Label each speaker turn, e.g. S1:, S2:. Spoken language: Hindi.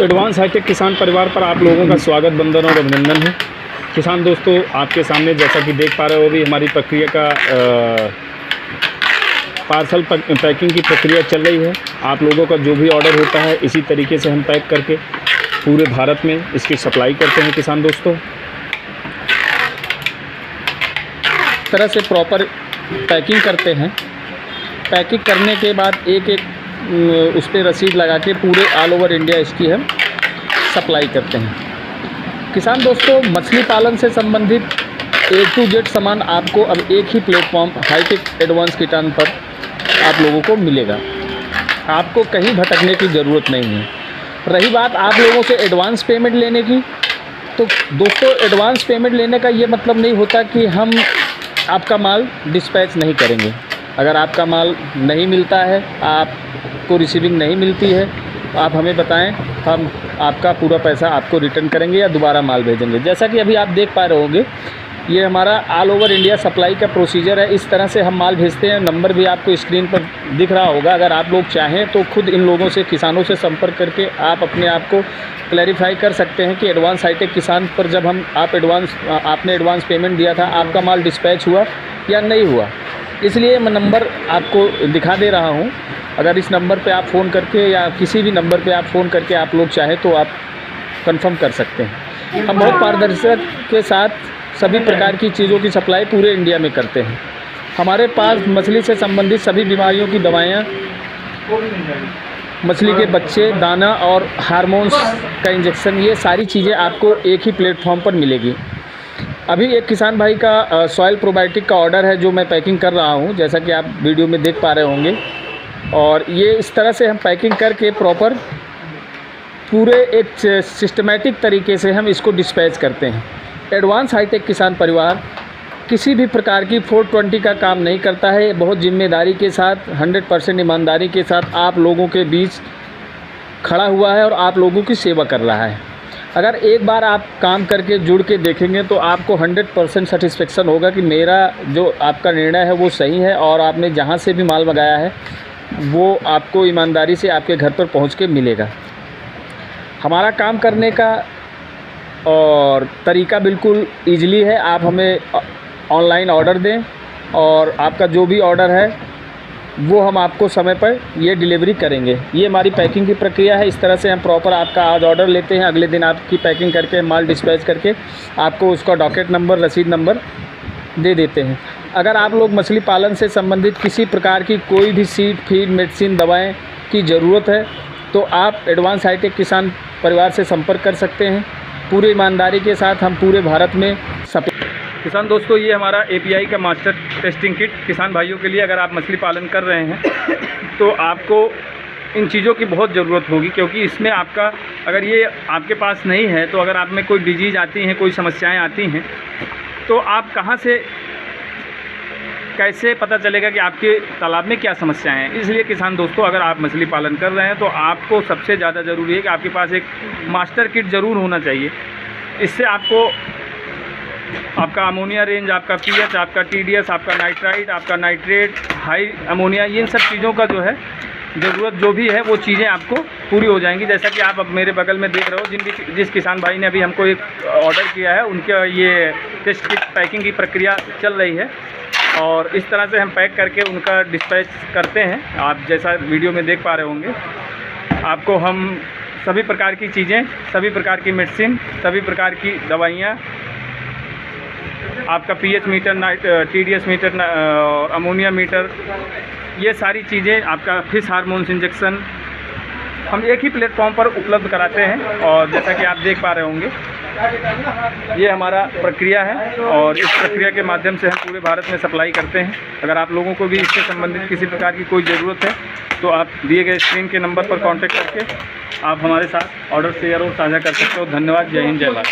S1: एडवांस हाईटेक किसान परिवार पर आप लोगों का स्वागत, वंदन और अभिनंदन है। किसान दोस्तों, आपके सामने जैसा कि देख पा रहे हो, भी हमारी प्रक्रिया का पार्सल पैकिंग की प्रक्रिया चल रही है। आप लोगों का जो भी ऑर्डर होता है इसी तरीके से हम पैक करके पूरे भारत में इसकी सप्लाई करते हैं। किसान दोस्तों, तरह से प्रॉपर पैकिंग करते हैं। पैकिंग करने के बाद एक एक उस पर रसीद लगा के पूरे ऑल ओवर इंडिया इसकी हम सप्लाई करते हैं। किसान दोस्तों, मछली पालन से संबंधित A to Z सामान आपको अब एक ही प्लेटफॉर्म हाईटेक एडवांस किसान पर आप लोगों को मिलेगा। आपको कहीं भटकने की ज़रूरत नहीं है। रही बात आप लोगों से एडवांस पेमेंट लेने की, तो दोस्तों एडवांस पेमेंट लेने का ये मतलब नहीं होता कि हम आपका माल डिस्पैच नहीं करेंगे। अगर आपका माल नहीं मिलता है, आपको रिसीविंग नहीं मिलती है, आप हमें बताएं, हम आपका पूरा पैसा आपको रिटर्न करेंगे या दोबारा माल भेजेंगे। जैसा कि अभी आप देख पा रहे होंगे, ये हमारा ऑल ओवर इंडिया सप्लाई का प्रोसीजर है। इस तरह से हम माल भेजते हैं। नंबर भी आपको स्क्रीन पर दिख रहा होगा। अगर आप लोग चाहें तो खुद इन लोगों से, किसानों से संपर्क करके आप अपने आप को क्लैरिफाई कर सकते हैं कि एडवांस हाईटेक किसान पर जब आपने एडवांस पेमेंट दिया था, आपका माल डिस्पैच हुआ या नहीं हुआ। इसलिए मैं नंबर आपको दिखा दे रहा हूं। अगर इस नंबर पे आप फ़ोन करके या किसी भी नंबर पे आप फ़ोन करके आप लोग चाहें तो आप कंफर्म कर सकते हैं। हम बहुत पारदर्शिता के साथ सभी प्रकार की चीज़ों की सप्लाई पूरे इंडिया में करते हैं। हमारे पास मछली से संबंधित सभी बीमारियों की दवाइयाँ, मछली के बच्चे, दाना और हार्मोन्स का इंजेक्शन, ये सारी चीज़ें आपको एक ही प्लेटफॉर्म पर मिलेगी। अभी एक किसान भाई का सॉइल प्रोबायोटिक का ऑर्डर है जो मैं पैकिंग कर रहा हूं, जैसा कि आप वीडियो में देख पा रहे होंगे। और ये इस तरह से हम पैकिंग करके प्रॉपर पूरे एक सिस्टमेटिक तरीके से हम इसको डिस्पैच करते हैं। एडवांस हाईटेक किसान परिवार किसी भी प्रकार की 420 का काम नहीं करता है। बहुत जिम्मेदारी के साथ, 100% ईमानदारी के साथ आप लोगों के बीच खड़ा हुआ है और आप लोगों की सेवा कर रहा है। अगर एक बार आप काम करके जुड़ के देखेंगे तो आपको 100% सेटिस्फेक्शन होगा कि मेरा जो आपका निर्णय है वो सही है और आपने जहाँ से भी माल मंगाया है वो आपको ईमानदारी से आपके घर पर पहुँच के मिलेगा। हमारा काम करने का और तरीका बिल्कुल ईजिली है। आप हमें ऑनलाइन ऑर्डर दें और आपका जो भी ऑर्डर है वो हम आपको समय पर ये डिलीवरी करेंगे। ये हमारी पैकिंग की प्रक्रिया है। इस तरह से हम प्रॉपर आपका आज ऑर्डर लेते हैं, अगले दिन आपकी पैकिंग करके माल डिस्पैच करके आपको उसका डॉकेट नंबर, रसीद नंबर दे देते हैं। अगर आप लोग मछली पालन से संबंधित किसी प्रकार की कोई भी सीड, फीड, मेडिसिन, दवाएं की ज़रूरत है तो आप एडवांस हाईटेक किसान परिवार से संपर्क कर सकते हैं। पूरी ईमानदारी के साथ हम पूरे भारत में किसान दोस्तों, ये हमारा API का मास्टर टेस्टिंग किट किसान भाइयों के लिए, अगर आप मछली पालन कर रहे हैं तो आपको इन चीज़ों की बहुत ज़रूरत होगी, क्योंकि इसमें आपका, अगर ये आपके पास नहीं है तो अगर आप में कोई डिजीज़ आती हैं, कोई समस्याएं आती हैं, तो आप कहाँ से, कैसे पता चलेगा कि आपके तालाब में क्या समस्याएं हैं। इसलिए किसान दोस्तों, अगर आप मछली पालन कर रहे हैं तो आपको सबसे ज़्यादा ज़रूरी है कि आपके पास एक मास्टर किट ज़रूर होना चाहिए। इससे आपको आपका अमोनिया रेंज, आपका pH, आपका TDS, आपका नाइट्राइट, आपका नाइट्रेट, हाई अमोनिया, इन सब चीज़ों का जो है ज़रूरत जो भी है वो चीज़ें आपको पूरी हो जाएंगी। जैसा कि आप अब मेरे बगल में देख रहे हो, जिस किसान भाई ने अभी हमको एक ऑर्डर किया है, उनका ये टेस्ट किट पैकिंग की प्रक्रिया चल रही है और इस तरह से हम पैक करके उनका डिस्पैच करते हैं। आप जैसा वीडियो में देख पा रहे होंगे, आपको हम सभी प्रकार की चीज़ें, सभी प्रकार की मेडिसिन, सभी प्रकार की दवाइयाँ, आपका pH मीटर, TDS मीटर और अमोनिया मीटर, ये सारी चीज़ें, आपका फिश हार्मोन्स इंजेक्शन, हम एक ही प्लेटफॉर्म पर उपलब्ध कराते हैं। और जैसा कि आप देख पा रहे होंगे, ये हमारा प्रक्रिया है और इस प्रक्रिया के माध्यम से हम पूरे भारत में सप्लाई करते हैं। अगर आप लोगों को भी इससे संबंधित किसी प्रकार की कोई ज़रूरत है तो आप दिए गए स्क्रीन के नंबर पर कॉन्टैक्ट करके आप हमारे साथ ऑर्डर शेयर और साझा कर सकते हो। धन्यवाद। जय हिंद, जय भारत।